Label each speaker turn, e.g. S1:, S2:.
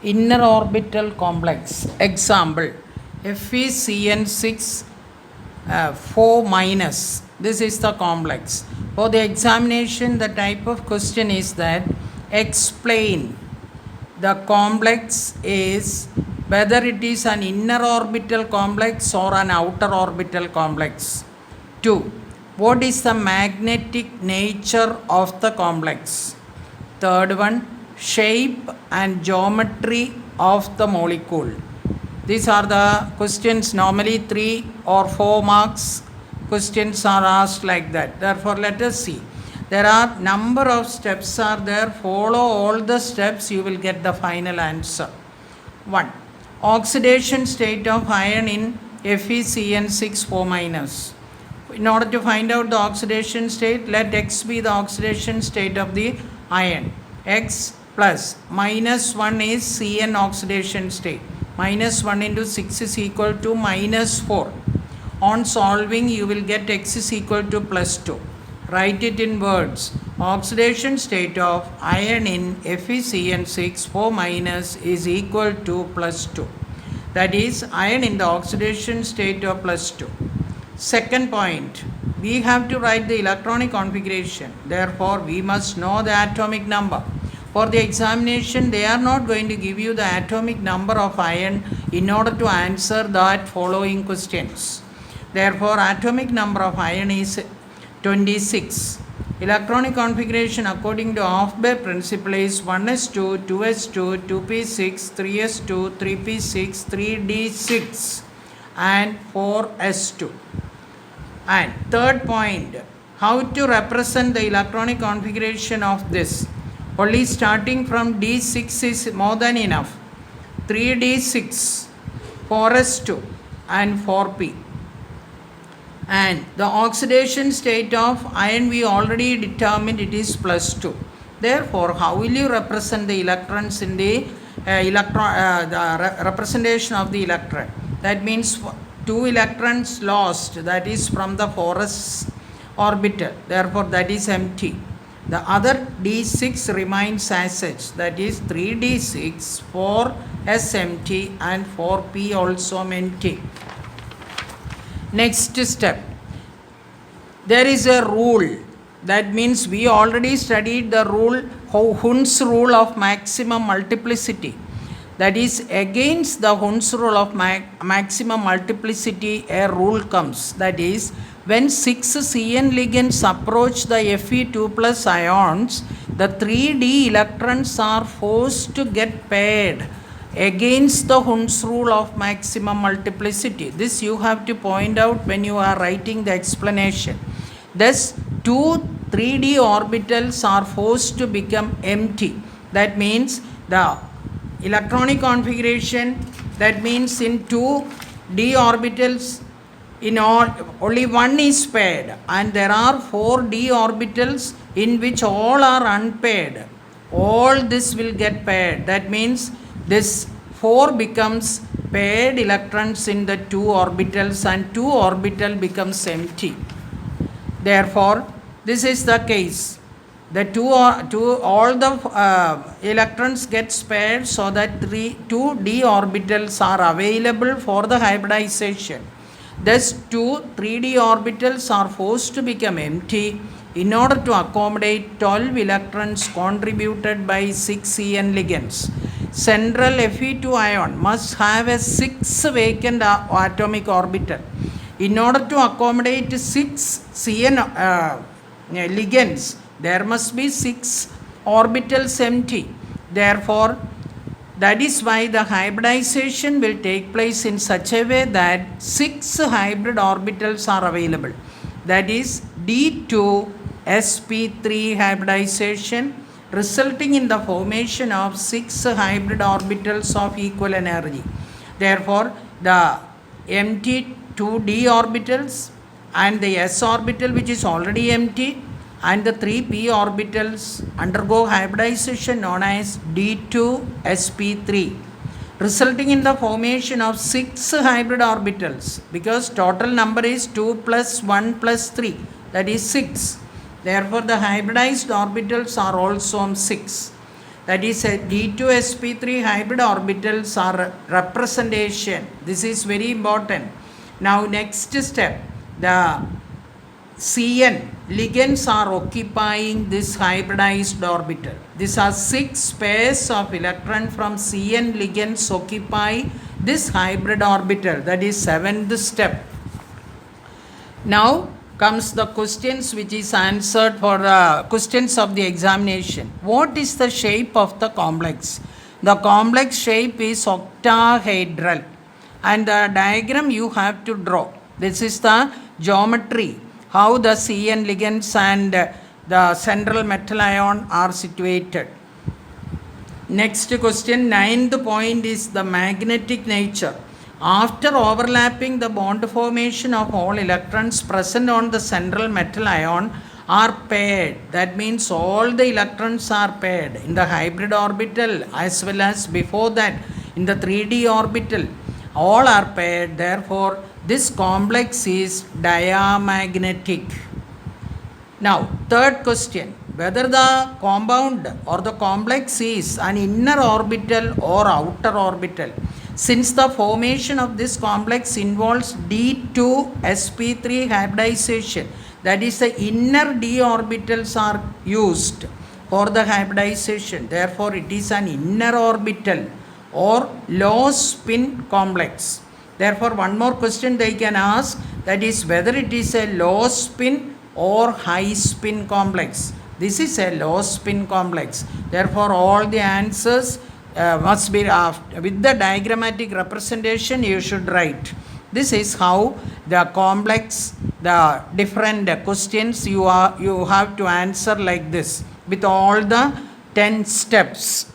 S1: Inner orbital complex. Example FeCN6 4 minus. This is the complex. For the examination, the type of question is that explain the complex is whether it is an inner orbital complex or an outer orbital complex. 2. What is the magnetic nature of the complex? Third one, shape and geometry of the molecule. These are the questions. Normally 3 or 4 marks questions are asked like that. Therefore, let us see. There are number of steps are there. Follow all the steps, you will get the final answer. 1. Oxidation state of iron in FeCN6 4 minus. In order to find out the oxidation state, let X be the oxidation state of the iron. X plus minus 1 is Cn oxidation state. Minus 1 into 6 is equal to minus 4. On solving, you will get X is equal to plus 2. Write it in words. Oxidation state of iron in FeCN6 4 minus is equal to plus 2. That is iron in the oxidation state of plus 2. Second point, we have to write the electronic configuration. Therefore, we must know the atomic number. For the examination, they are not going to give you the atomic number of iron in order to answer that following questions. Therefore, atomic number of iron is 26. Electronic configuration according to Aufbau principle is 1s2, 2s2, 2p6, 3s2, 3p6, 3d6 and 4s2. And third point, how to represent the electronic configuration of this. Only starting from D6 is more than enough. 3D6, 4S2 and 4P. And the oxidation state of iron we already determined it is plus 2. Therefore, how will you represent the electrons in the representation of the electron? That means 2 electrons lost, that is from the 4s orbital, therefore that is empty. The other d6 remains as such, that is 3d6, 4s empty and 4p also empty. Next step, there is a rule. That means we already studied the rule, Hund's rule of maximum multiplicity. That is against the Hund's rule of maximum multiplicity, a rule comes. That is, when 6 Cn ligands approach the Fe2 plus ions, the 3d electrons are forced to get paired against the Hund's rule of maximum multiplicity. This you have to point out when you are writing the explanation. Thus, 2 3d orbitals are forced to become empty. That means the electronic configuration, that means in 2 d orbitals, in all only one is paired and there are 4 d orbitals in which all are unpaired. All this will get paired. That means this 4 becomes paired electrons in the 2 orbitals and 2 orbital becomes empty. Therefore, this is the case. The all the electrons get paired so that 2 d orbitals are available for the hybridization. Thus, 2 3d orbitals are forced to become empty in order to accommodate 12 electrons contributed by 6 Cn ligands. Central Fe2 ion must have a 6 vacant atomic orbital. In order to accommodate 6 Cn ligands, there must be 6 orbitals empty. Therefore, that is why the hybridization will take place in such a way that 6 hybrid orbitals are available. That is D2sp3 hybridization, resulting in the formation of 6 hybrid orbitals of equal energy. Therefore, the empty 2d orbitals and the s orbital which is already empty and the 3p orbitals undergo hybridization known as D2sp3, resulting in the formation of 6 hybrid orbitals, because total number is 2 plus 1 plus 3, that is 6. Therefore, the hybridized orbitals are also 6. That is a D2sp3 hybrid orbitals are representation. This is very important. Now next step, the Cn ligands are occupying this hybridized orbital. These are 6 pairs of electron from Cn ligands occupy this hybrid orbital. That is 7th step. Now comes the questions which is answered for the questions of the examination. What is the shape of the complex? The complex shape is octahedral, and the diagram you have to draw. This is the geometry, how the Cn ligands and the central metal ion are situated. Next question, 9th point is the magnetic nature. After overlapping, the bond formation of all electrons present on the central metal ion are paired. That means all the electrons are paired in the hybrid orbital as well as before that in the 3D orbital. All are paired. Therefore, this complex is diamagnetic. Now, third question, whether the compound or the complex is an inner orbital or outer orbital. Since the formation of this complex involves D2sp3 hybridization, that is the inner d orbitals are used for the hybridization. Therefore, it is an inner orbital or low spin complex. Therefore, one more question they can ask, that is whether it is a low spin or high spin complex. This is a low spin complex. Therefore, all the answers must be with the diagrammatic representation you should write. This is how the complex, the different questions you have to answer like this with all the 10 steps.